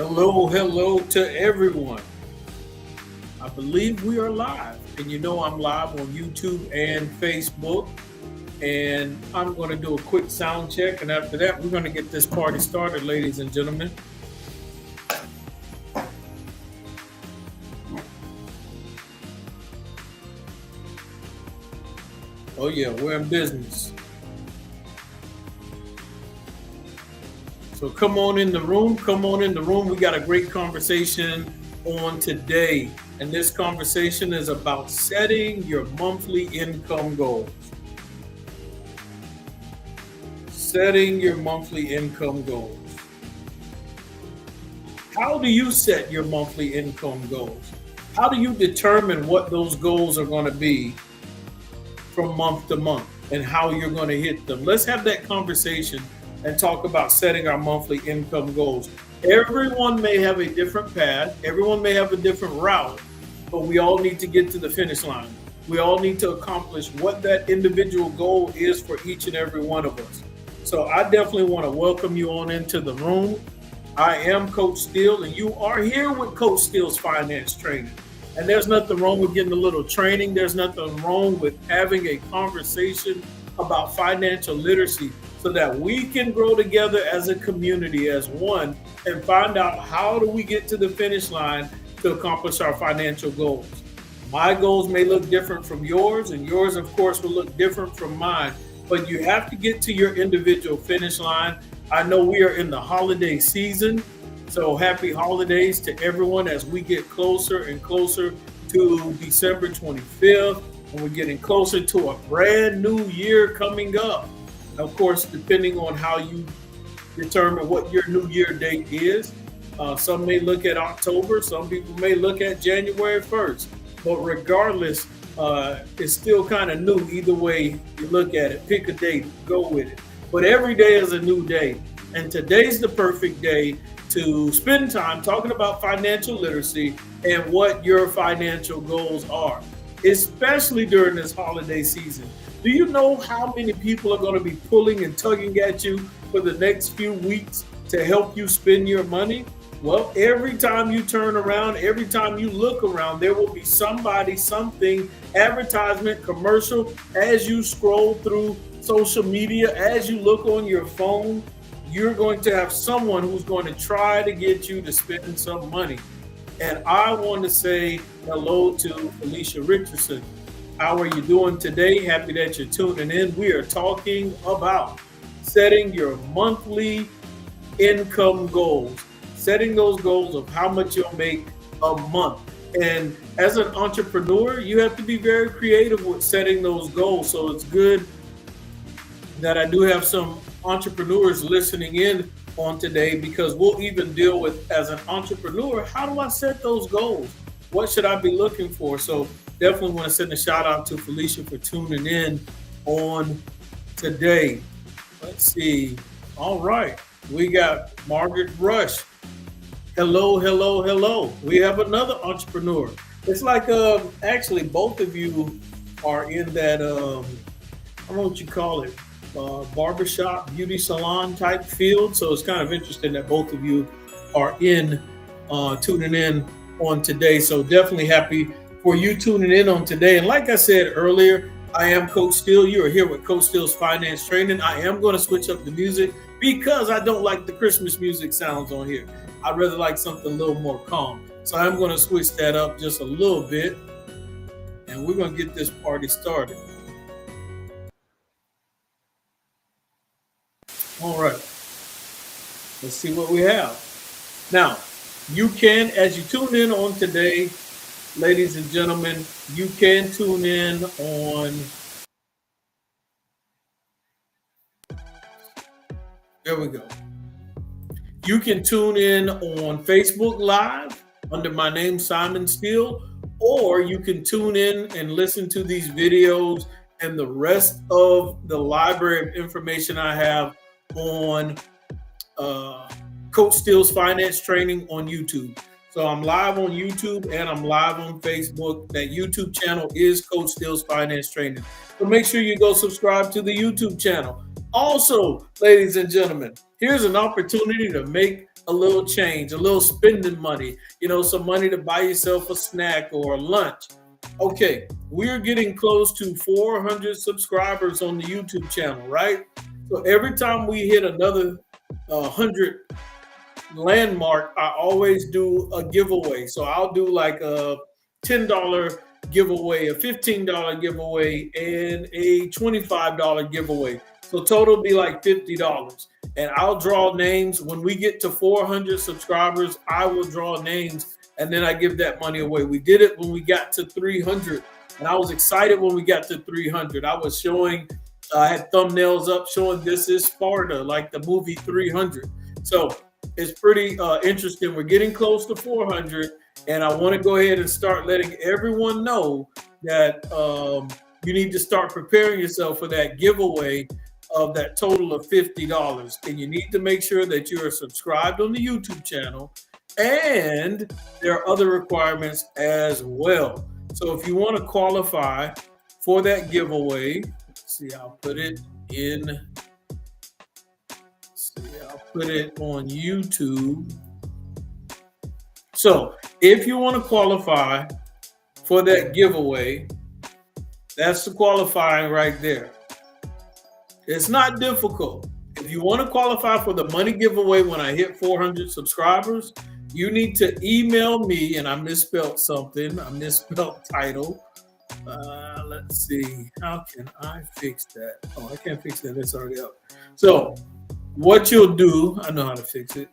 Hello to everyone. I believe we are live, and you know I'm live on YouTube and Facebook. And I'm going to do a quick sound check, and after that, we're going to get this party started, ladies and gentlemen. Oh yeah, we're in business. So come on in the room. Come on in the room. We got a great conversation on today. And this conversation is about setting your monthly income goals. Setting your monthly income goals. How do you set your monthly income goals? How do you determine what those goals are going to be from month to month and how you're going to hit them? Let's have that conversation and talk about setting our monthly income goals. Everyone may have a different path. Everyone may have a different route, but we all need to get to the finish line. We all need to accomplish what that individual goal is for each and every one of us. So I definitely want to welcome you on into the room. I am Coach Steele, and you are here with Coach Steele's Finance Training. And there's nothing wrong with getting a little training. There's nothing wrong with having a conversation about financial literacy so that we can grow together as a community, as one, and find out how do we get to the finish line to accomplish our financial goals. My goals may look different from yours, and yours, of course, will look different from mine. But you have to get to your individual finish line. I know we are in the holiday season, so happy holidays to everyone as we get closer and closer to December 25th, and we're getting closer to a brand new year coming up. Of course, depending on how you determine what your new year date is. Some may look at October, some people may look at January 1st. But regardless, it's still kind of new either way you look at it. Pick a date, go with it. But every day is a new day. And today's the perfect day to spend time talking about financial literacy and what your financial goals are, especially during this holiday season. Do you know how many people are going to be pulling and tugging at you for the next few weeks to help you spend your money? Well, every time you turn around, every time you look around, there will be somebody, something, advertisement, commercial. As you scroll through social media, as you look on your phone, you're going to have someone who's going to try to get you to spend some money. And I want to say hello to Felicia Richardson. How are you doing today? Happy that you're tuning in. We are talking about setting your monthly income goals, setting those goals of how much you'll make a month. And as an entrepreneur, you have to be very creative with setting those goals. So it's good that I do have some entrepreneurs listening in on today, because we'll even deal with, as an entrepreneur, how do I set those goals? What should I be looking for? So definitely want to send a shout out to Felicia for tuning in on today. Let's see. All right. We got Margaret Rush. Hello. We have another entrepreneur. It's like actually both of you are in that, I don't know what you call it, barbershop, beauty salon type field. So it's kind of interesting that both of you are tuning in on today. So definitely happy for you tuning in on today. And like I said earlier, I am Coach Steele. You are here with Coach Steele's Finance Training. I am going to switch up the music because I don't like the Christmas music sounds on here. I'd rather like something a little more calm. So I'm going to switch that up just a little bit, and we're going to get this party started. All right. Let's see what we have. Now, you can, as you tune in on today, ladies and gentlemen, you can tune in on, there we go. You can tune in on Facebook Live under my name, Simon Steele, or you can tune in and listen to these videos and the rest of the library of information I have on Coach Steele's Finance Training on YouTube. So I'm live on YouTube and I'm live on Facebook. That YouTube channel is Coach Steele's Finance Training. So make sure you go subscribe to the YouTube channel. Also, ladies and gentlemen, here's an opportunity to make a little change, a little spending money, some money to buy yourself a snack or a lunch. Okay, we're getting close to 400 subscribers on the YouTube channel, right? So every time we hit another 100 landmark, I always do a giveaway. So I'll do like a $10 giveaway, a $15 giveaway, and a $25 giveaway. So total will be like $50. And I'll draw names. When we get to 400 subscribers, I will draw names, and then I give that money away. We did it when we got to 300, and I was excited when we got to 300. I was showing, I had thumbnails up showing This Is Sparta, like the movie 300. So it's pretty interesting. We're getting close to 400, and I want to go ahead and start letting everyone know that you need to start preparing yourself for that giveaway of that total of $50. And you need to make sure that you are subscribed on the YouTube channel, and there are other requirements as well. So if you want to qualify for that giveaway, let's see, I'll put it on YouTube. So if you want to qualify for that giveaway, that's the qualifying right there. It's not difficult. If you want to qualify for the money giveaway when I hit 400 subscribers, you need to email me, and I misspelled something. I misspelled title. Let's see. How can I fix that? Oh, I can't fix that. It's already up. So what you'll do, I know how to fix it.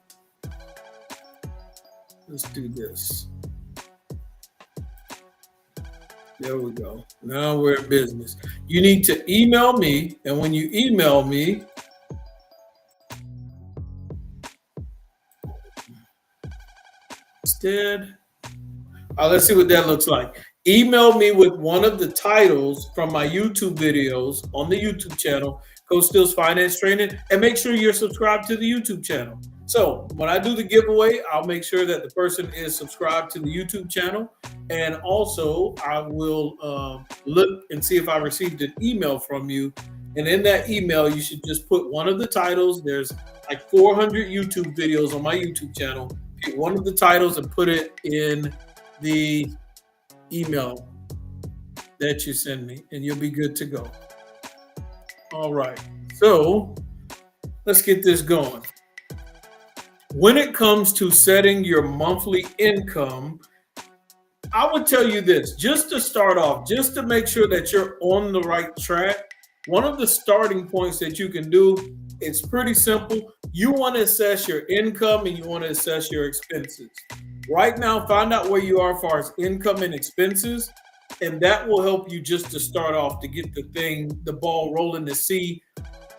Let's do this. There we go. Now we're in business. You need to email me, and when you email me, let's see what that looks like. Email me with one of the titles from my YouTube videos on the YouTube channel, Coach Steele's Finance Training, and make sure you're subscribed to the YouTube channel. So when I do the giveaway, I'll make sure that the person is subscribed to the YouTube channel. And also I will look and see if I received an email from you. And in that email, you should just put one of the titles. There's like 400 YouTube videos on my YouTube channel. Pick one of the titles and put it in the email that you send me, and you'll be good to go. All right. So let's get this going. When it comes to setting your monthly income, I would tell you this, just to start off, just to make sure that you're on the right track. One of the starting points that you can do, it's pretty simple. You want to assess your income and you want to assess your expenses. Right now, find out where you are as far as income and expenses, and that will help you just to start off to get the ball rolling, to see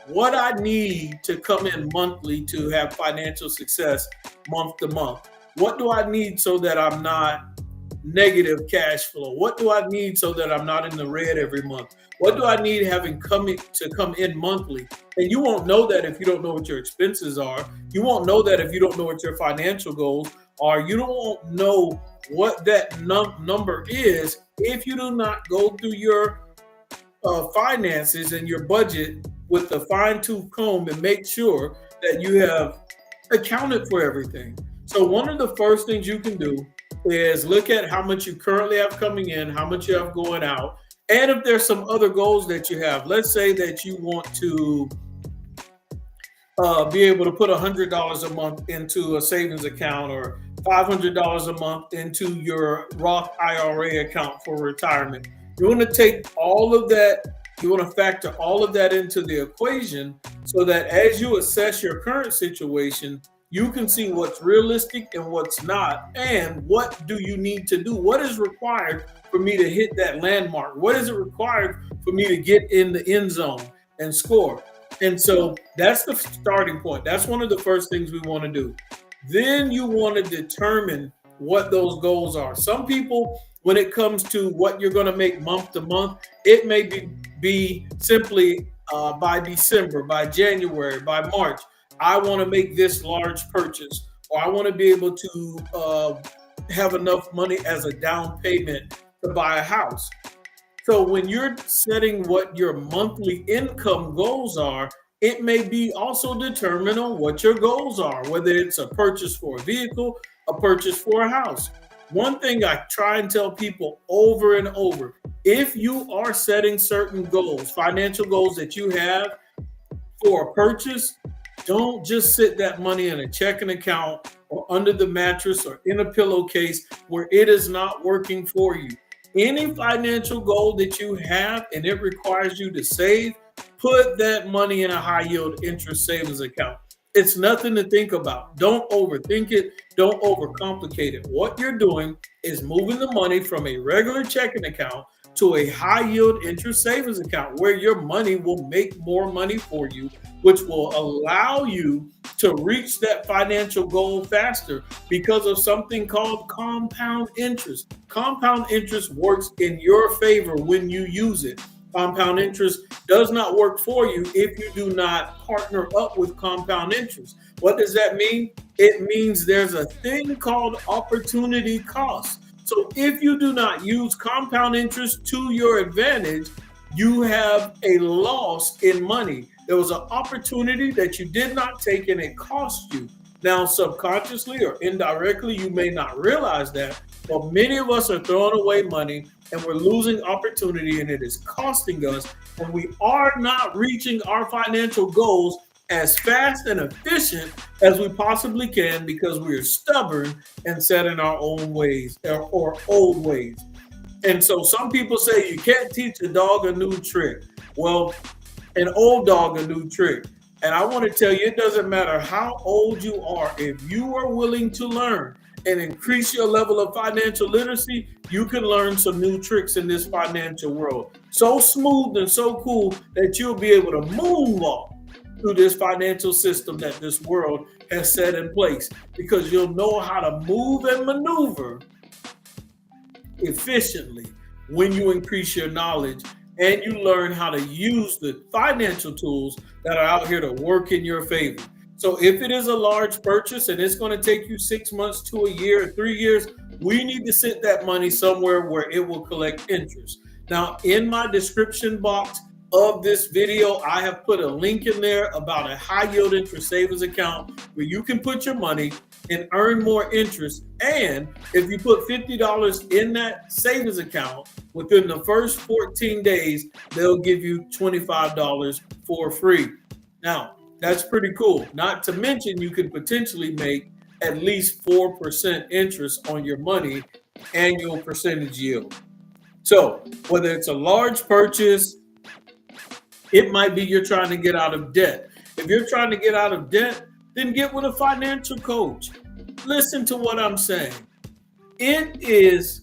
what I need to come in monthly to have financial success month to month. What do I need so that I'm not negative cash flow? What do I need so that I'm not in the red every month? What do I need to come in monthly? And you won't know that if you don't know what your expenses are. You won't know that if you don't know what your financial goals are. You don't know what that number is if you do not go through your finances and your budget with a fine-tooth comb and make sure that you have accounted for everything. So one of the first things you can do is look at how much you currently have coming in, how much you have going out, and if there's some other goals that you have. Let's say that you want to be able to put $100 a month into a savings account, or $500 a month into your Roth IRA account for retirement. You want to take all of that, you want to factor all of that into the equation so that as you assess your current situation, you can see what's realistic and what's not, and what do you need to do? What is required for me to hit that landmark? What is it required for me to get in the end zone and score? And so that's the starting point. That's one of the first things we want to do. Then you want to determine what those goals are. Some people, when it comes to what you're going to make month to month, it may be simply by December, by January, by March, I want to make this large purchase, or I want to be able to have enough money as a down payment to buy a house. So when you're setting what your monthly income goals are, It may be also determined on what your goals are, whether it's a purchase for a vehicle, a purchase for a house. One thing I try and tell people over and over, if you are setting certain goals, financial goals that you have for a purchase, don't just sit that money in a checking account or under the mattress or in a pillowcase where it is not working for you. Any financial goal that you have and it requires you to save, put that money in a high yield interest savings account. It's nothing to think about. Don't overthink it. Don't overcomplicate it. What you're doing is moving the money from a regular checking account to a high yield interest savings account where your money will make more money for you, which will allow you to reach that financial goal faster because of something called compound interest. Compound interest works in your favor when you use it. Compound interest does not work for you if you do not partner up with compound interest. What does that mean? It means there's a thing called opportunity cost. So if you do not use compound interest to your advantage, you have a loss in money. There was an opportunity that you did not take and it cost you. Now, subconsciously or indirectly, you may not realize that, but many of us are throwing away money and we're losing opportunity and it is costing us, and we are not reaching our financial goals as fast and efficient as we possibly can because we are stubborn and set in our own ways or old ways. And so some people say you can't teach a dog a new trick. Well, an old dog a new trick. And I want to tell you, it doesn't matter how old you are. If you are willing to learn and increase your level of financial literacy, you can learn some new tricks in this financial world. So smooth and so cool that you'll be able to moonwalk through this financial system that this world has set in place, because you'll know how to move and maneuver efficiently when you increase your knowledge and you learn how to use the financial tools that are out here to work in your favor. So if it is a large purchase and it's going to take you 6 months to a year or 3 years, we need to sit that money somewhere where it will collect interest. Now, in my description box of this video, I have put a link in there about a high yield interest savings account where you can put your money and earn more interest. And if you put $50 in that savings account, within the first 14 days, they'll give you $25 for free. Now, that's pretty cool. Not to mention, you could potentially make at least 4% interest on your money, annual percentage yield. So whether it's a large purchase, it might be you're trying to get out of debt. If you're trying to get out of debt, then get with a financial coach. Listen to what I'm saying. It is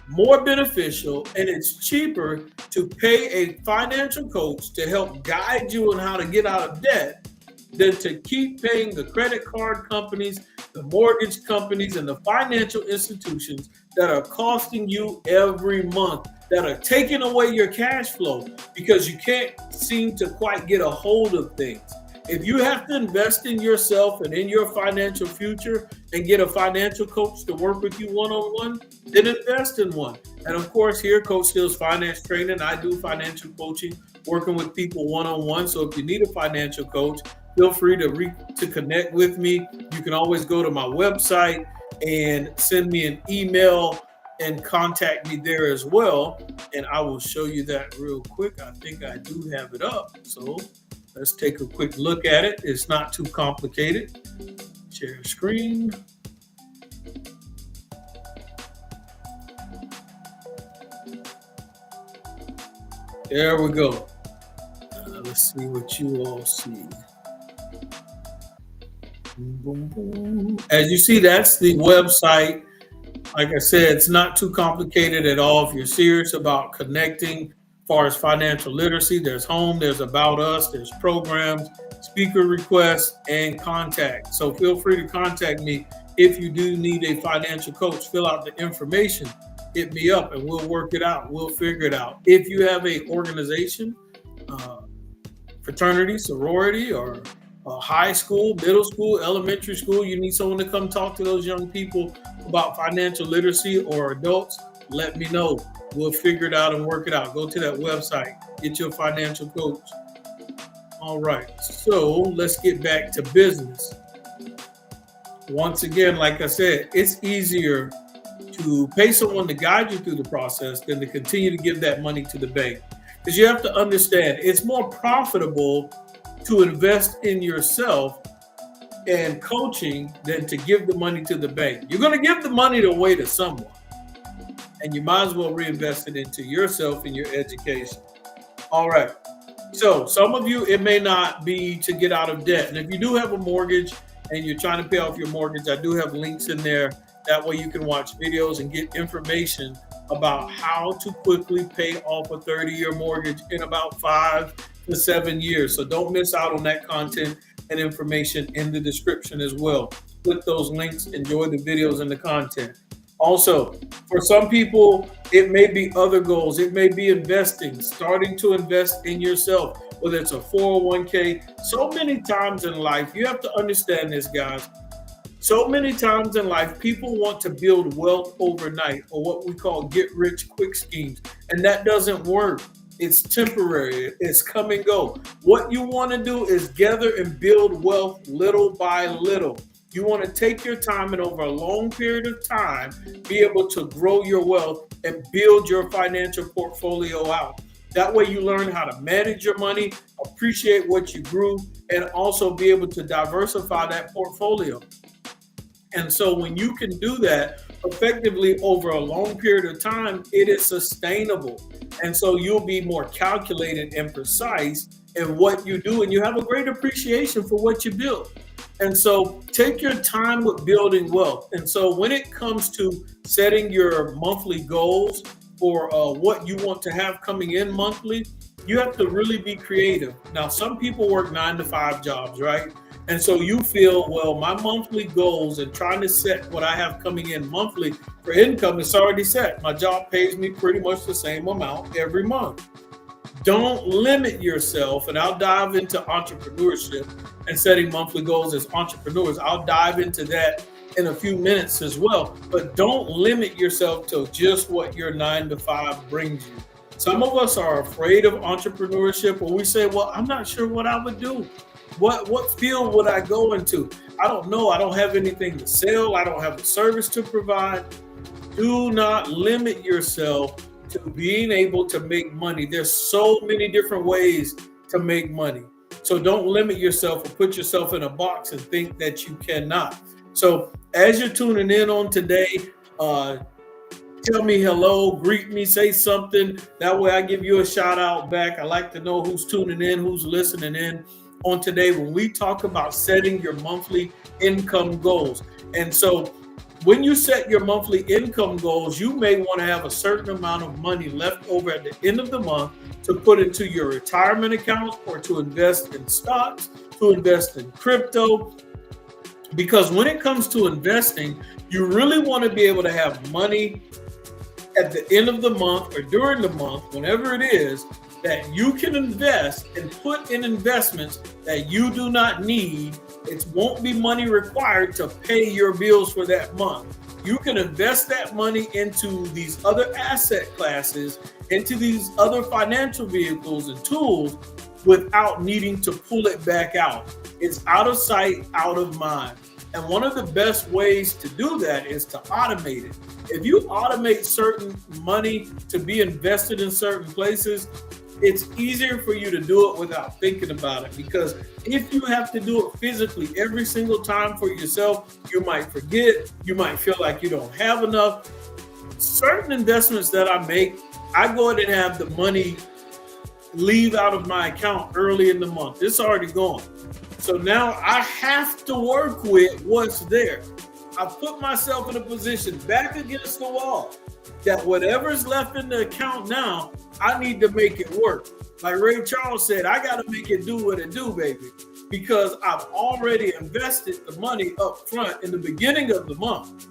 more beneficial and it's cheaper to pay a financial coach to help guide you on how to get out of debt than to keep paying the credit card companies, the mortgage companies, and the financial institutions that are costing you every month, that are taking away your cash flow because you can't seem to quite get a hold of things. If you have to invest in yourself and in your financial future and get a financial coach to work with you one-on-one, then invest in one. And of course, here, Coach Steele's Finance Training, I do financial coaching, working with people one-on-one. So if you need a financial coach, feel free to connect with me. You can always go to my website and send me an email and contact me there as well. And I will show you that real quick. I think I do have it up. So let's take a quick look at it. It's not too complicated. Share screen. There we go. Let's see what you all see. Boom, boom. As you see, that's the website. Like I said, it's not too complicated at all. If you're serious about connecting as far as financial literacy, there's home, there's about us, there's programs, speaker requests, and contact. So feel free to contact me if you do need a financial coach. Fill out the information, hit me up, and we'll work it out. We'll figure it out. If you have a organization, fraternity, sorority, or high school, middle school, elementary school, you need someone to come talk to those young people about financial literacy, or adults, let me know. We'll figure it out and work it out. Go to that website, get your financial coach. All right, so let's get back to business. Once again, like I said, it's easier to pay someone to guide you through the process than to continue to give that money to the bank. Because you have to understand, it's more profitable to invest in yourself and coaching than to give the money to the bank. You're going to give the money away to someone, and you might as well reinvest it into yourself and your education. All right. So some of you, it may not be to get out of debt. And if you do have a mortgage and you're trying to pay off your mortgage, I do have links in there. That way you can watch videos and get information about how to quickly pay off a 30-year mortgage in about 5 to 7 years. So don't miss out on that content and information in the description as well. Click those links, enjoy the videos and the content. Also, for some people, it may be other goals. It may be investing, starting to invest in yourself, whether it's a 401k. So many times in life, you have to understand this, guys. So many times in life, people want to build wealth overnight, or what we call get rich quick schemes. And that doesn't work. It's temporary. It's come and go. What you want to do is gather and build wealth little by little. You want to take your time and over a long period of time, be able to grow your wealth and build your financial portfolio out. That way you learn how to manage your money, appreciate what you grew, and also be able to diversify that portfolio. And so when you can do that effectively over a long period of time, it is sustainable. And so you'll be more calculated and precise in what you do, and you have a great appreciation for what you build. And so take your time with building wealth. And so when it comes to setting your monthly goals for what you want to have coming in monthly, you have to really be creative. Now, some people work 9 to 5 jobs, right? And so you feel, well, my monthly goals and trying to set what I have coming in monthly for income is already set. My job pays me pretty much the same amount every month. Don't limit yourself, and I'll dive into entrepreneurship and setting monthly goals as entrepreneurs. I'll dive into that in a few minutes as well, but don't limit yourself to just what your 9 to 5 brings you. Some of us are afraid of entrepreneurship, or we say, well, I'm not sure what I would do. What field would I go into? I don't know. I don't have anything to sell. I don't have a service to provide. Do not limit yourself to being able to make money. There's so many different ways to make money. So don't limit yourself or put yourself in a box and think that you cannot. So as you're tuning in on today, tell me hello, greet me, say something. That way I give you a shout out back. I like to know who's tuning in, who's listening in on today when we talk about setting your monthly income goals. And so when you set your monthly income goals, you may want to have a certain amount of money left over at the end of the month to put into your retirement account, or to invest in stocks, to invest in crypto. Because when it comes to investing, you really want to be able to have money at the end of the month or during the month, whenever it is, that you can invest and put in investments that you do not need. It won't be money required to pay your bills for that month. You can invest that money into these other asset classes, into these other financial vehicles and tools without needing to pull it back out. It's out of sight, out of mind. And one of the best ways to do that is to automate it. If you automate certain money to be invested in certain places, it's easier for you to do it without thinking about it. Because if you have to do it physically every single time for yourself, you might forget, you might feel like you don't have enough. Certain investments that I make, I go ahead and have the money leave out of my account early in the month. It's already gone. So now I have to work with what's there. I put myself in a position back against the wall that whatever's left in the account now, I need to make it work. Like Ray Charles said, I got to make it do what it do, baby, because I've already invested the money up front in the beginning of the month.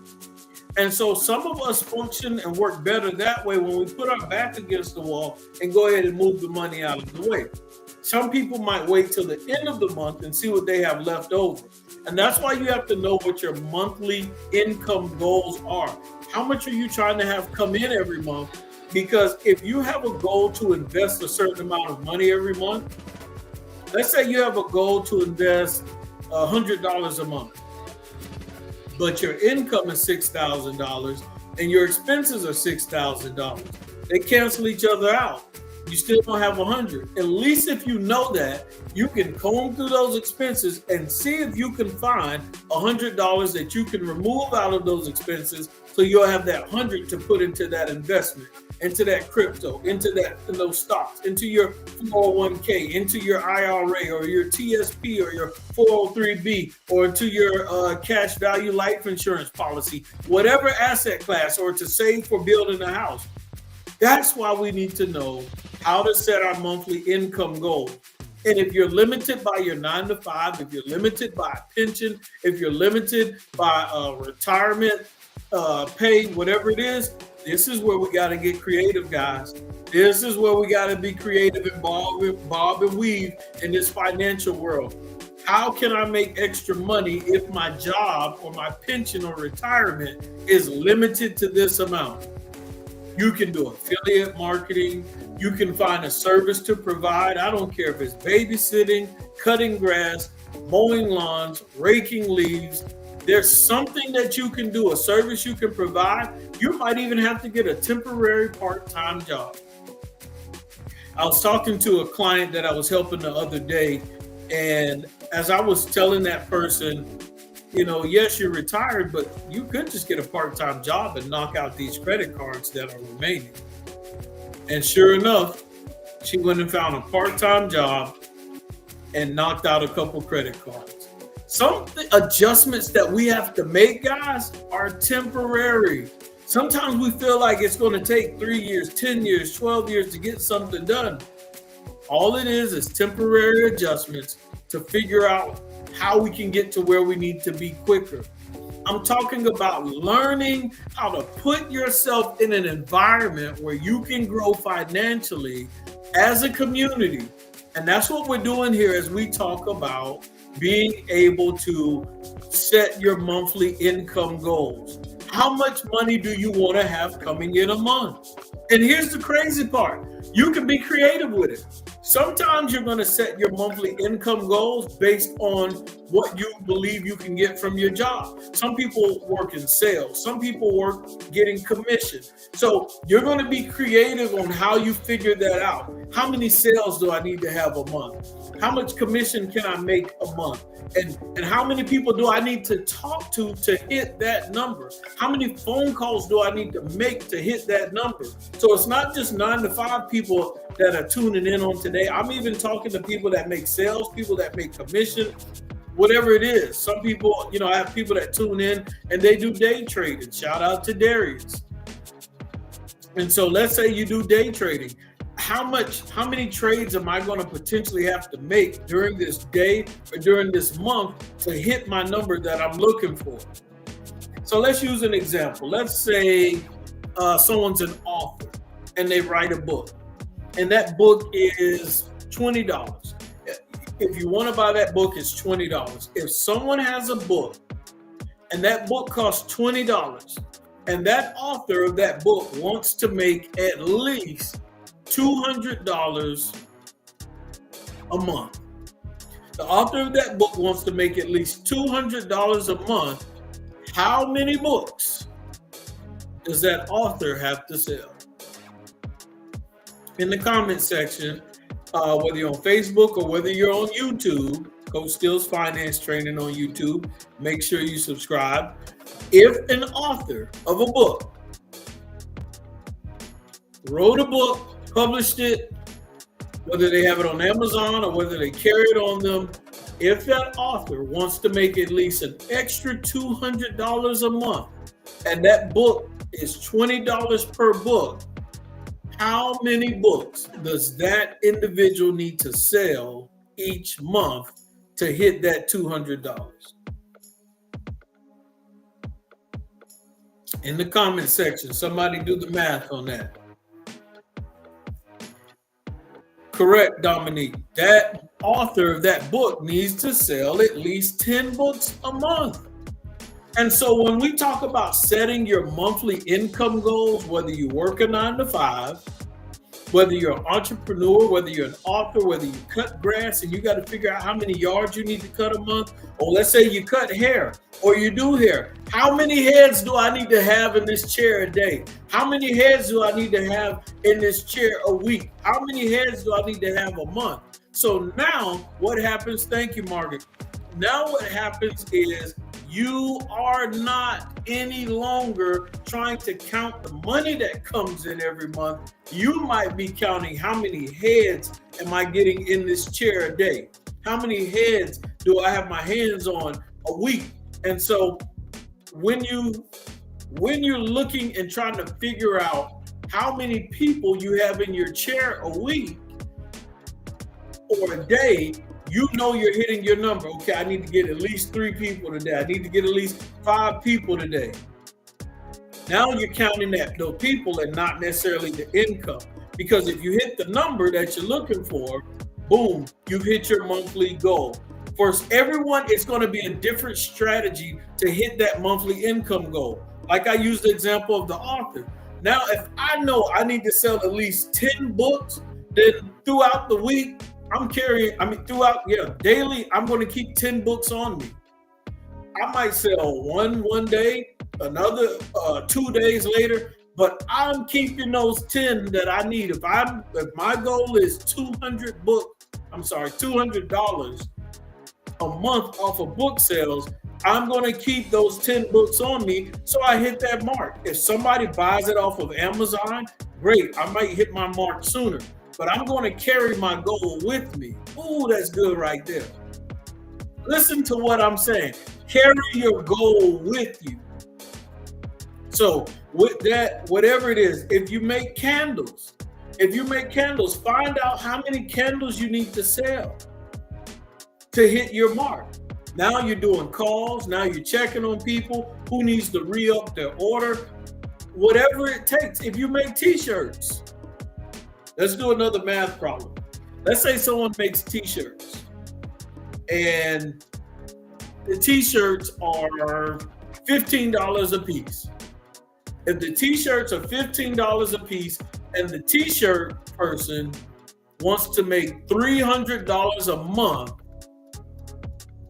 And so some of us function and work better that way when we put our back against the wall and go ahead and move the money out of the way. Some people might wait till the end of the month and see what they have left over. And that's why you have to know what your monthly income goals are. How much are you trying to have come in every month? Because if you have a goal to invest a certain amount of money every month, Let's say you have a goal to invest $100 a month, but your income is $6,000 and your expenses are $6,000. They cancel each other out. You still don't have 100. At least if you know that, you can comb through those expenses and see if you can find $100 that you can remove out of those expenses, so you'll have that 100 to put into that investment, into that crypto, into those stocks, into your 401k, into your IRA or your TSP or your 403b, or into your cash value life insurance policy, whatever asset class, or to save for building a house. That's why we need to know how to set our monthly income goals. And if you're limited by your 9 to 5, if you're limited by a pension, if you're limited by retirement pay, whatever it is, this is where we got to get creative, guys. This is where we got to be creative and bob and weave in this financial world. How can I make extra money if my job or my pension or retirement is limited to this amount? You can do affiliate marketing. You can find a service to provide. I don't care if it's babysitting, cutting grass, mowing lawns, raking leaves. There's something that you can do, a service you can provide. You might even have to get a temporary part-time job. I was talking to a client that I was helping the other day, and as I was telling that person, yes, you're retired, but you could just get a part-time job and knock out these credit cards that are remaining. And sure enough, she went and found a part-time job and knocked out a couple credit cards. Some adjustments that we have to make, guys, are temporary. Sometimes we feel like it's going to take 3 years, 10 years, 12 years to get something done. All it is temporary adjustments to figure out how we can get to where we need to be quicker. I'm talking about learning how to put yourself in an environment where you can grow financially as a community. And that's what we're doing here as we talk about being able to set your monthly income goals. How much money do you want to have coming in a month? And here's the crazy part. You can be creative with it. Sometimes you're going to set your monthly income goals based on what you believe you can get from your job. Some people work in sales. Some people work getting commission. So you're going to be creative on how you figure that out. How many sales do I need to have a month? How much commission can I make a month? And how many people do I need to talk to hit that number? How many phone calls do I need to make to hit that number? So it's not just 9 to 5 people that are tuning in on today. I'm even talking to people that make sales, people that make commission, whatever it is. Some people, I have people that tune in and they do day trading. Shout out to Darius. And so let's say you do day trading. How many trades am I going to potentially have to make during this day or during this month to hit my number that I'm looking for? So let's use an example. Let's say someone's an author and they write a book, and that book is $20. If you want to buy that book, it's $20. If someone has a book and that book costs $20, and that author of that book wants to make at least $200 a month. The author of that book wants to make at least $200 a month. How many books does that author have to sell? In the comment section, whether you're on Facebook or whether you're on YouTube, Coach Steele's Finance Training on YouTube, make sure you subscribe. If an author of a book wrote a book, published it, whether they have it on Amazon or whether they carry it on them, if that author wants to make at least an extra $200 a month, and that book is $20 per book, how many books does that individual need to sell each month to hit that $200? In the comment section, somebody do the math on that. Correct, Dominique. That author of that book needs to sell at least 10 books a month. And so when we talk about setting your monthly income goals, whether you work a 9 to 5 Whether you're an entrepreneur, whether you're an author, whether you cut grass and you got to figure out how many yards you need to cut a month, or let's say you cut hair or you do hair. How many heads do I need to have in this chair a day? How many heads do I need to have in this chair a week? How many heads do I need to have a month? So now what happens? Thank you, Margaret. Now what happens is you are not any longer trying to count the money that comes in every month. You might be counting how many heads am I getting in this chair a day? How many heads do I have my hands on a week? And so when you're looking and trying to figure out how many people you have in your chair a week or a day, you know you're hitting your number. Okay, I need to get at least 3 people today. I need to get at least 5 people today. Now you're counting those people and not necessarily the income. Because if you hit the number that you're looking for, boom, you've hit your monthly goal. For everyone, it's going to be a different strategy to hit that monthly income goal. Like I used the example of the author. Now, if I know I need to sell at least 10 books, then throughout the week, daily, I'm going to keep 10 books on me. I might sell one day, another 2 days later, but I'm keeping those 10 that I need. If my goal is $200 a month off of book sales, I'm going to keep those 10 books on me so I hit that mark. If somebody buys it off of Amazon, great, I might hit my mark sooner. But I'm going to carry my goal with me. Ooh, that's good right there. Listen to what I'm saying. Carry your goal with you. So with that, whatever it is, if you make candles, find out how many candles you need to sell to hit your mark. Now you're doing calls. Now you're checking on people who needs to re-up their order. Whatever it takes. If you make t-shirts, let's do another math problem. Let's say someone makes t-shirts and the t-shirts are $15 a piece. If the t-shirts are $15 a piece and the t-shirt person wants to make $300 a month,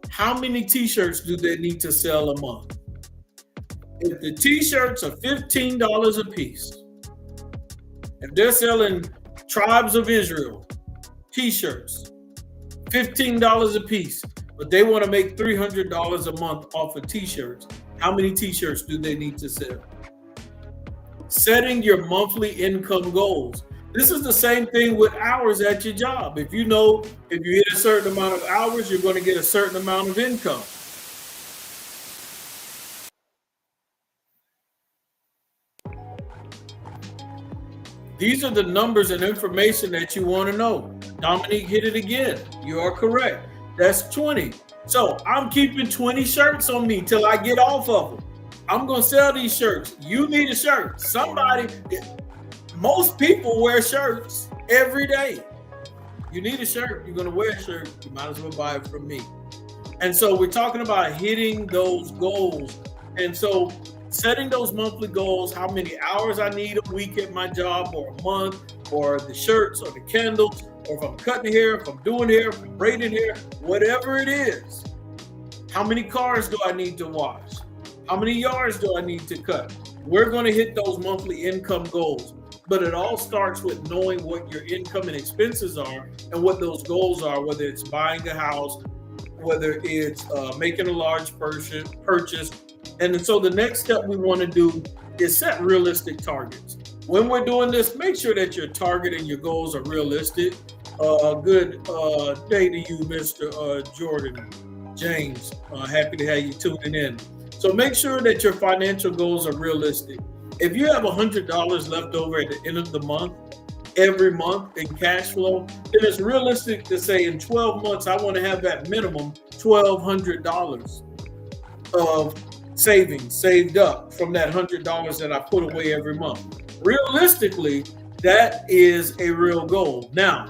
how many t-shirts do they need to sell a month? If the t-shirts are $15 a piece, if they're selling Tribes of Israel t-shirts, $15 a piece, but they want to make $300 a month off of t-shirts, how many t-shirts do they need to sell? Setting your monthly income goals. This is the same thing with hours at your job. If you know if you hit a certain amount of hours, you're going to get a certain amount of income. These are the numbers and information that you want to know. Dominique hit it again. You are correct. That's 20. So I'm keeping 20 shirts on me till I get off of them. I'm going to sell these shirts. You need a shirt. Most people wear shirts every day. You need a shirt. You're going to wear a shirt. You might as well buy it from me. And so we're talking about hitting those goals. And so setting those monthly goals, how many hours I need a week at my job or a month, or the shirts or the candles, or if I'm cutting hair, if I'm doing hair, if I'm braiding hair, whatever it is. How many cars do I need to wash? How many yards do I need to cut? We're going to hit those monthly income goals. But it all starts with knowing what your income and expenses are and what those goals are, whether it's buying a house, whether it's making a large purchase. And so the next step we want to do is set realistic targets. When we're doing this, make sure that your target and your goals are realistic. Good day to you, Mr. Jordan James. Happy to have you tuning in. So make sure that your financial goals are realistic. If you have $100 left over at the end of the month, every month in cash flow, then it's realistic to say in 12 months, I want to have that minimum $1,200 of savings saved up from that $100 that I put away every month. Realistically, that is a real goal. Now,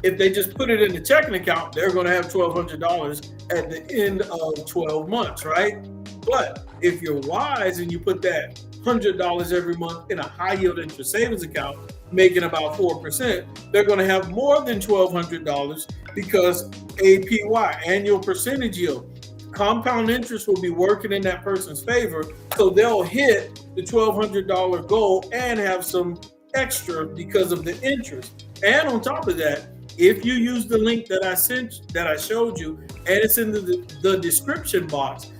if they just put it in the checking account, they're going to have $1,200 at the end of 12 months, right? But if you're wise and you put that $100 every month in a high yield interest savings account, making about 4%, they're going to have more than $1,200 because APY, annual percentage yield, compound interest will be working in that person's favor. So they'll hit the $1,200 goal and have some extra because of the interest. And on top of that, if you use the link that I showed you, and it's in the description box,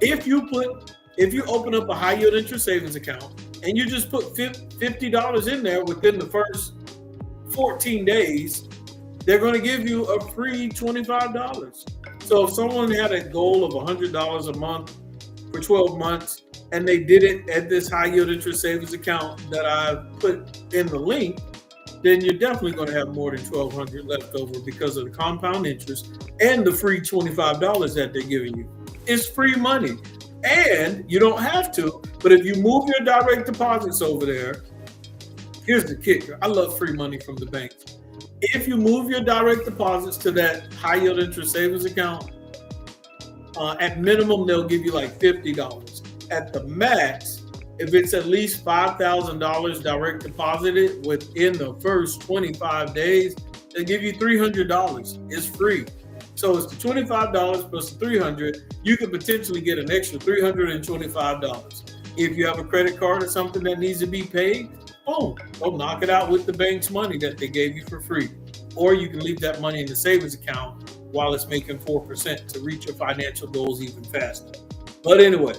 if you open up a high yield interest savings account and you just put $50 in there within the first 14 days, they're going to give you a free $25. So if someone had a goal of $100 a month for 12 months and they did it at this high yield interest savings account that I put in the link, then you're definitely going to have more than $1,200 left over because of the compound interest and the free $25 that they're giving you. It's free money. And you don't have to, but if you move your direct deposits over there, here's the kicker. I love free money from the banks. If you move your direct deposits to that high yield interest savings account, at minimum, they'll give you like $50. At the max, if it's at least $5,000 direct deposited within the first 25 days, they give you $300. It's free. So it's the $25 plus the $300. You could potentially get an extra $325. If you have a credit card or something that needs to be paid, boom, they'll knock it out with the bank's money that they gave you for free. Or you can leave that money in the savings account while it's making 4% to reach your financial goals even faster. But anyway,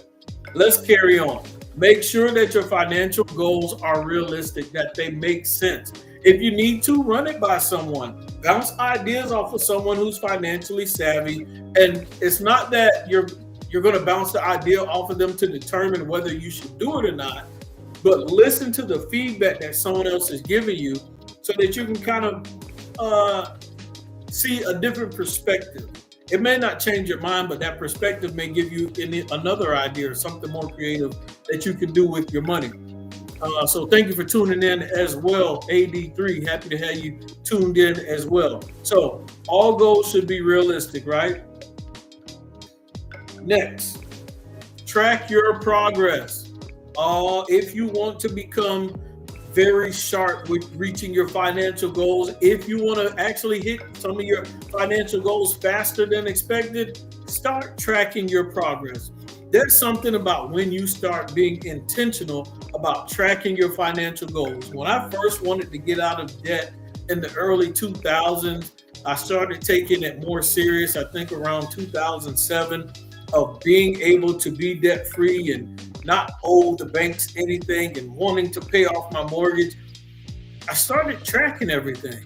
let's carry on. Make sure that your financial goals are realistic, that they make sense. If you need to, run it by someone. Bounce ideas off of someone who's financially savvy. And it's not that you're going to bounce the idea off of them to determine whether you should do it or not, but listen to the feedback that someone else is giving you so that you can kind of see a different perspective. It may not change your mind, but that perspective may give you another idea or something more creative that you can do with your money. So thank you for tuning in as well, AD3. Happy to have you tuned in as well. So all goals should be realistic, right? Next, track your progress. If you want to become very sharp with reaching your financial goals, if you want to actually hit some of your financial goals faster than expected, start tracking your progress. There's something about when you start being intentional about tracking your financial goals. When I first wanted to get out of debt in the early 2000s, I started taking it more serious, I think around 2007, of being able to be debt free and not owe the banks anything and wanting to pay off my mortgage. I started tracking everything.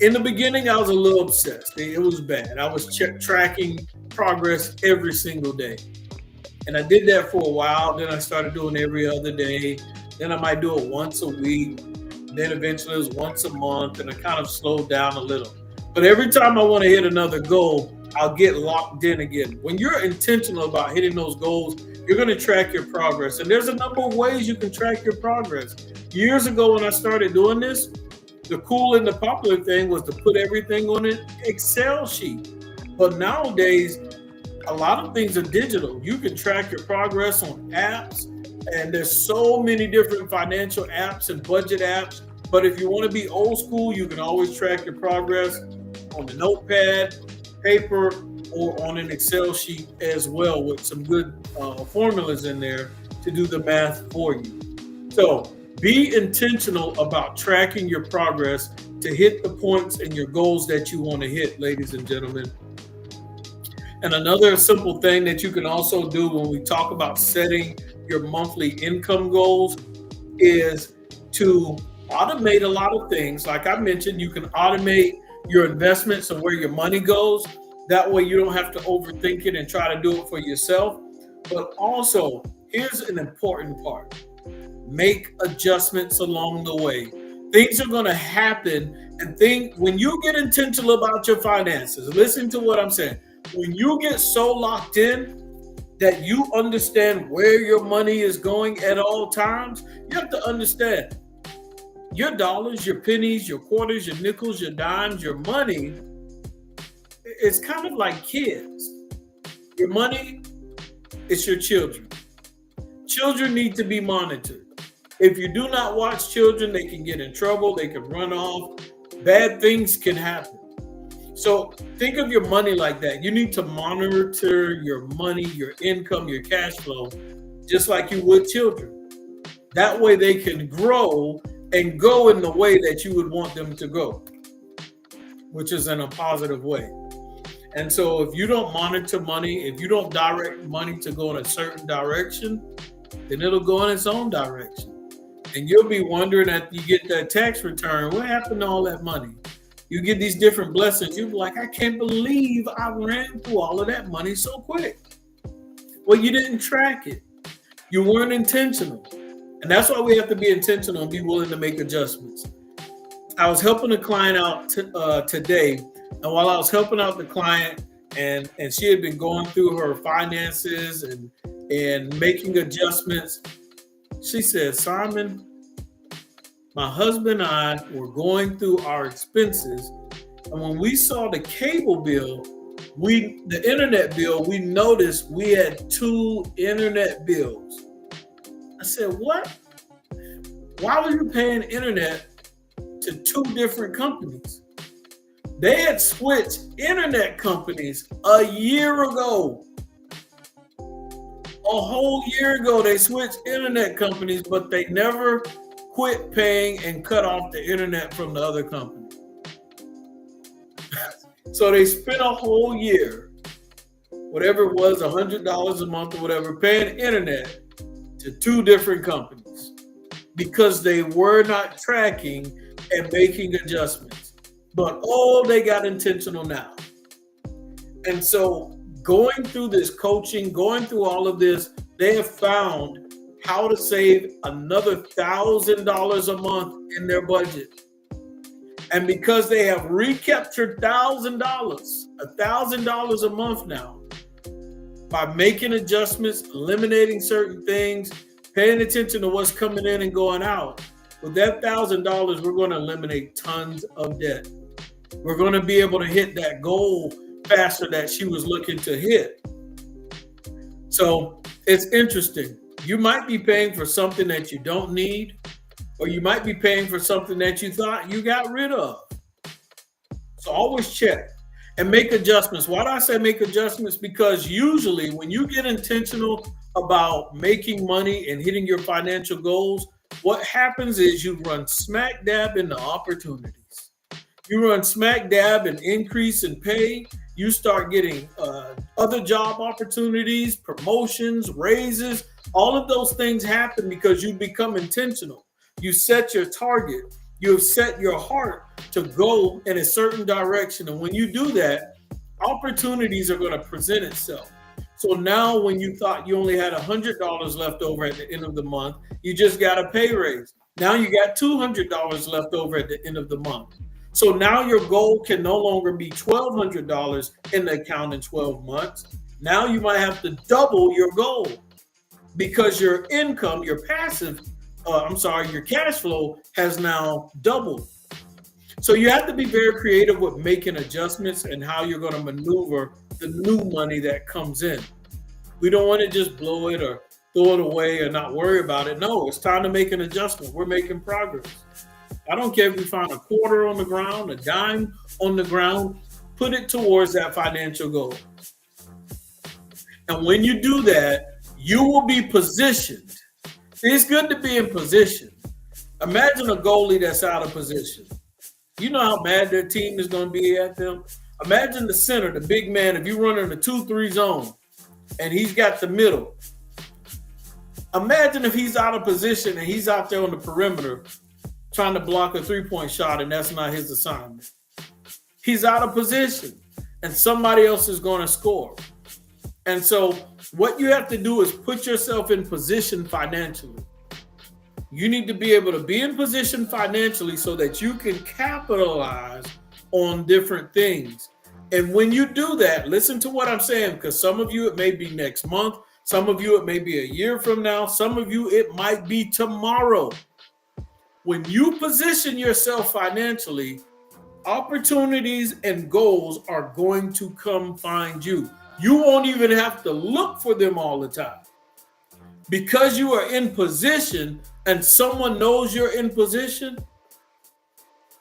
In the beginning, I was a little obsessed. It was bad. I was tracking progress every single day. And I did that for a while. Then I started doing every other day. Then I might do it once a week. Then eventually it was once a month. And I kind of slowed down a little. But every time I want to hit another goal, I'll get locked in again. When you're intentional about hitting those goals, you're going to track your progress. And there's a number of ways you can track your progress. Years ago when I started doing this, the cool and the popular thing was to put everything on an Excel sheet. But nowadays, a lot of things are digital. You can track your progress on apps, and there's so many different financial apps and budget apps. But if you want to be old school, you can always track your progress on the notepad, paper, or on an Excel sheet as well, with some good formulas in there to do the math for you. So be intentional about tracking your progress to hit the points and your goals that you want to hit, ladies and gentlemen. And another simple thing that you can also do when we talk about setting your monthly income goals is to automate a lot of things. Like I mentioned, you can automate your investments and where your money goes. That way you don't have to overthink it and try to do it for yourself. But also, here's an important part. Make adjustments along the way. Things are going to happen, and when you get intentional about your finances, listen to what I'm saying. When you get so locked in that you understand where your money is going at all times, you have to understand your dollars, your pennies, your quarters, your nickels, your dimes, your money. It's kind of like kids. Your money is your children. Children need to be monitored. If you do not watch children, they can get in trouble, they can run off, bad things can happen. So think of your money like that. You need to monitor your money, your income, your cash flow, just like you would children. That way they can grow and go in the way that you would want them to go, which is in a positive way. And so if you don't monitor money, if you don't direct money to go in a certain direction, then it'll go in its own direction. And you'll be wondering after you get that tax return, what happened to all that money? You get these different blessings. You'll be like, I can't believe I ran through all of that money so quick. Well, you didn't track it. You weren't intentional. And that's why we have to be intentional and be willing to make adjustments. I was helping a client out today. And while I was helping out the client and she had been going through her finances and making adjustments, she said, Simon, my husband and I were going through our expenses. And when we saw the cable bill, the internet bill, we noticed we had 2 internet bills. I said, what? Why were you paying internet to 2 different companies? They had switched internet companies a year ago. A whole year ago, they switched internet companies, but they never quit paying and cut off the internet from the other company. So they spent a whole year, whatever it was, $100 a month or whatever, paying internet to 2 different companies because they were not tracking and making adjustments. But they got intentional now. And so going through this coaching, going through all of this, they have found how to save another $1,000 a month in their budget. And because they have recaptured $1,000 a month now, by making adjustments, eliminating certain things, paying attention to what's coming in and going out, with that $1,000, we're going to eliminate tons of debt. We're going to be able to hit that goal faster that she was looking to hit. So it's interesting. You might be paying for something that you don't need, or you might be paying for something that you thought you got rid of. So always check and make adjustments. Why do I say make adjustments? Because usually when you get intentional about making money and hitting your financial goals, what happens is you run smack dab into opportunities. You run smack dab and increase in pay. You start getting other job opportunities, promotions, raises. All of those things happen because you become intentional. You set your target. You have set your heart to go in a certain direction. And when you do that, opportunities are going to present itself. So now when you thought you only had $100 left over at the end of the month, you just got a pay raise. Now you got $200 left over at the end of the month. So now your goal can no longer be $1,200 in the account in 12 months. Now you might have to double your goal because your income, your cash flow has now doubled. So you have to be very creative with making adjustments and how you're going to maneuver the new money that comes in. We don't want to just blow it or throw it away or not worry about it. No, it's time to make an adjustment. We're making progress. I don't care if you find a quarter on the ground, a dime on the ground, put it towards that financial goal. And when you do that, you will be positioned. See, it's good to be in position. Imagine a goalie that's out of position. You know how mad their team is going to be at them? Imagine the center, the big man, if you run in a 2-3 zone and he's got the middle. Imagine if he's out of position and he's out there on the perimeter trying to block a 3-point shot and that's not his assignment. He's out of position and somebody else is going to score. And so what you have to do is put yourself in position financially. You need to be able to be in position financially so that you can capitalize on different things. And when you do that, listen to what I'm saying, because some of you, it may be next month. Some of you, it may be a year from now. Some of you, it might be tomorrow. When you position yourself financially, opportunities and goals are going to come find you. You won't even have to look for them all the time. Because you are in position and someone knows you're in position,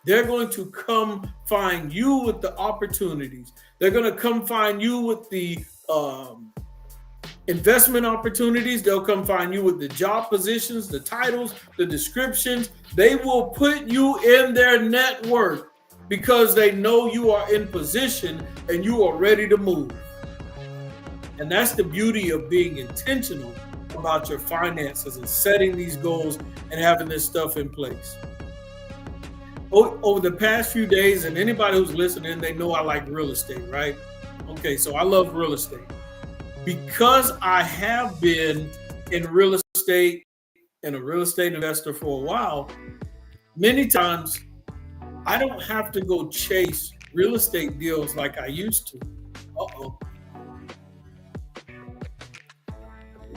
they're going to come find you with the opportunities. They're going to come find you with the investment opportunities. They'll come find you with the job positions, the titles, the descriptions. They will put you in their network because they know you are in position and you are ready to move. And that's the beauty of being intentional about your finances and setting these goals and having this stuff in place. Over the past few days, and anybody who's listening, they know I like real estate, right? Okay, so I love real estate. Because I have been in real estate and a real estate investor for a while, many times I don't have to go chase real estate deals like I used to.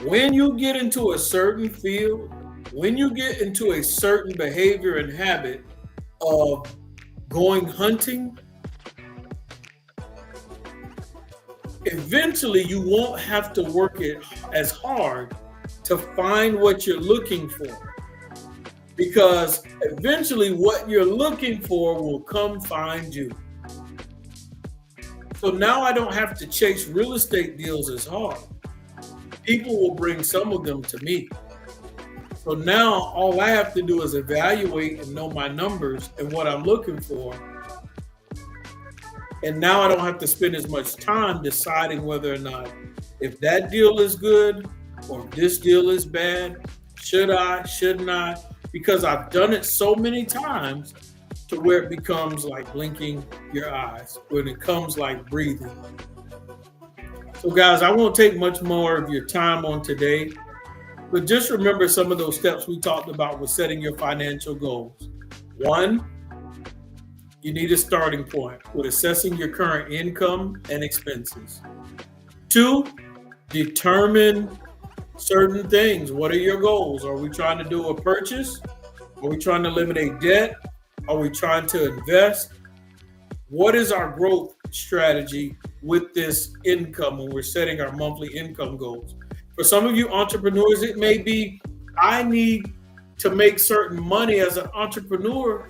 When you get into a certain field, when you get into a certain behavior and habit of going hunting, eventually you won't have to work it as hard to find what you're looking for, because eventually what you're looking for will come find you. So now I don't have to chase real estate deals as hard. People will bring some of them to me. So now all I have to do is evaluate and know my numbers and what I'm looking for. And now I don't have to spend as much time deciding whether or not if that deal is good or if this deal is bad. Should I, shouldn't I? Because I've done it so many times to where it becomes like blinking your eyes, when it comes like breathing. So guys, I won't take much more of your time on today, but just remember some of those steps we talked about with setting your financial goals. 1, you need a starting point with assessing your current income and expenses. 2, determine certain things. What are your goals? Are we trying to do a purchase? Are we trying to eliminate debt? Are we trying to invest? What is our growth strategy with this income when we're setting our monthly income goals? For some of you entrepreneurs, it may be, I need to make certain money as an entrepreneur.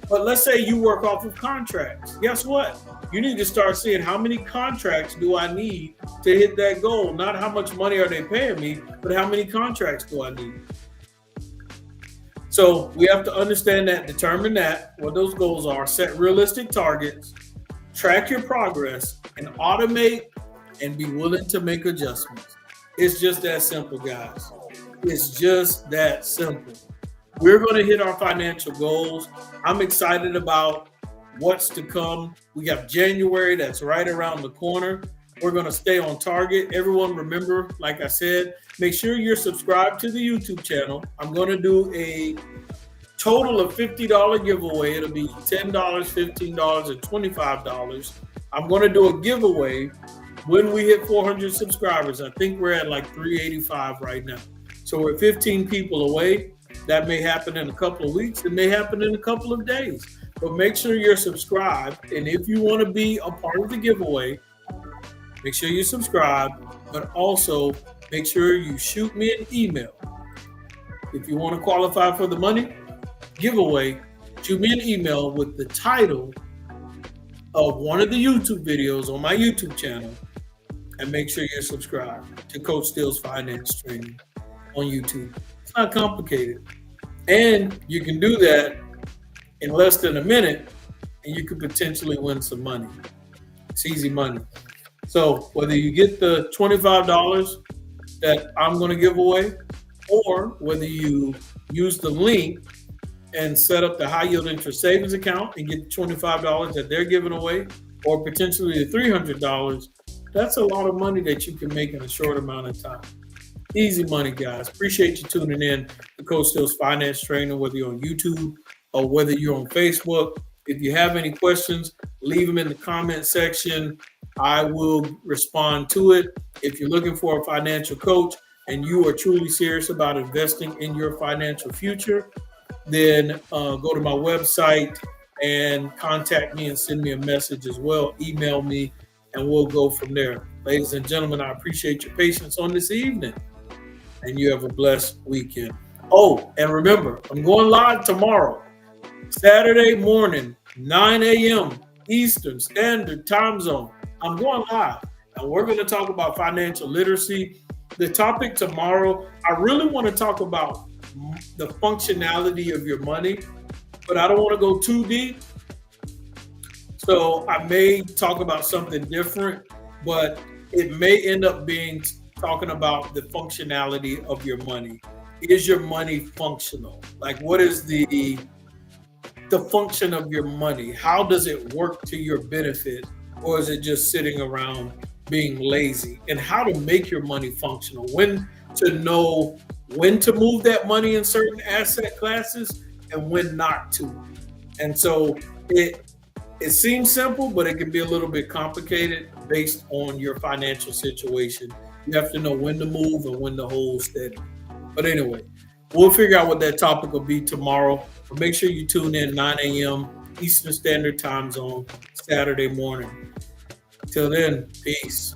But let's say you work off of contracts. Guess what? You need to start seeing how many contracts do I need to hit that goal? Not how much money are they paying me, but how many contracts do I need? So we have to understand that, determine that, what those goals are, set realistic targets, track your progress, and automate and be willing to make adjustments. It's just that simple, guys. It's just that simple. We're going to hit our financial goals. I'm excited about what's to come. We have January that's right around the corner. We're going to stay on target. Everyone, remember, like I said, make sure you're subscribed to the YouTube channel. I'm going to do a total of $50 giveaway. It'll be $10, $15, and $25. I'm going to do a giveaway when we hit 400 subscribers. I think we're at like 385 right now. So we're 15 people away. That may happen in a couple of weeks. It may happen in a couple of days. But make sure you're subscribed. And if you want to be a part of the giveaway, make sure you subscribe. But also make sure you shoot me an email. If you want to qualify for the money giveaway, shoot me an email with the title of one of the YouTube videos on my YouTube channel. And make sure you're subscribed to Coach Steele's Finance Training on YouTube. It's not complicated. And you can do that in less than a minute, and you could potentially win some money. It's easy money. So whether you get the $25 that I'm going to give away, or whether you use the link and set up the high yield interest savings account and get the $25 that they're giving away, or potentially the $300, that's a lot of money that you can make in a short amount of time. Easy money, guys. Appreciate you tuning in to Coach Steele's Finance Training, whether you're on YouTube or whether you're on Facebook. If you have any questions, leave them in the comment section. I will respond to it. If you're looking for a financial coach and you are truly serious about investing in your financial future, then go to my website and contact me and send me a message as well. Email me and we'll go from there. Ladies and gentlemen, I appreciate your patience on this evening. and you have a blessed weekend. Oh, and remember, I'm going live tomorrow, Saturday morning, 9 a.m. Eastern Standard Time Zone. I'm going live, and we're going to talk about financial literacy. The topic tomorrow, I really want to talk about the functionality of your money, but I don't want to go too deep. So I may talk about something different, but it may end up being talking about the functionality of your money. Is your money functional? Like, what is the function of your money? How does it work to your benefit, or is it just sitting around being lazy? And how to make your money functional? When to know when to move that money in certain asset classes and when not to. And so it seems simple, but it can be a little bit complicated based on your financial situation. You have to know when to move and when to hold steady. But anyway, we'll figure out what that topic will be tomorrow. But make sure you tune in 9 a.m. Eastern Standard Time Zone, Saturday morning. Till then, peace.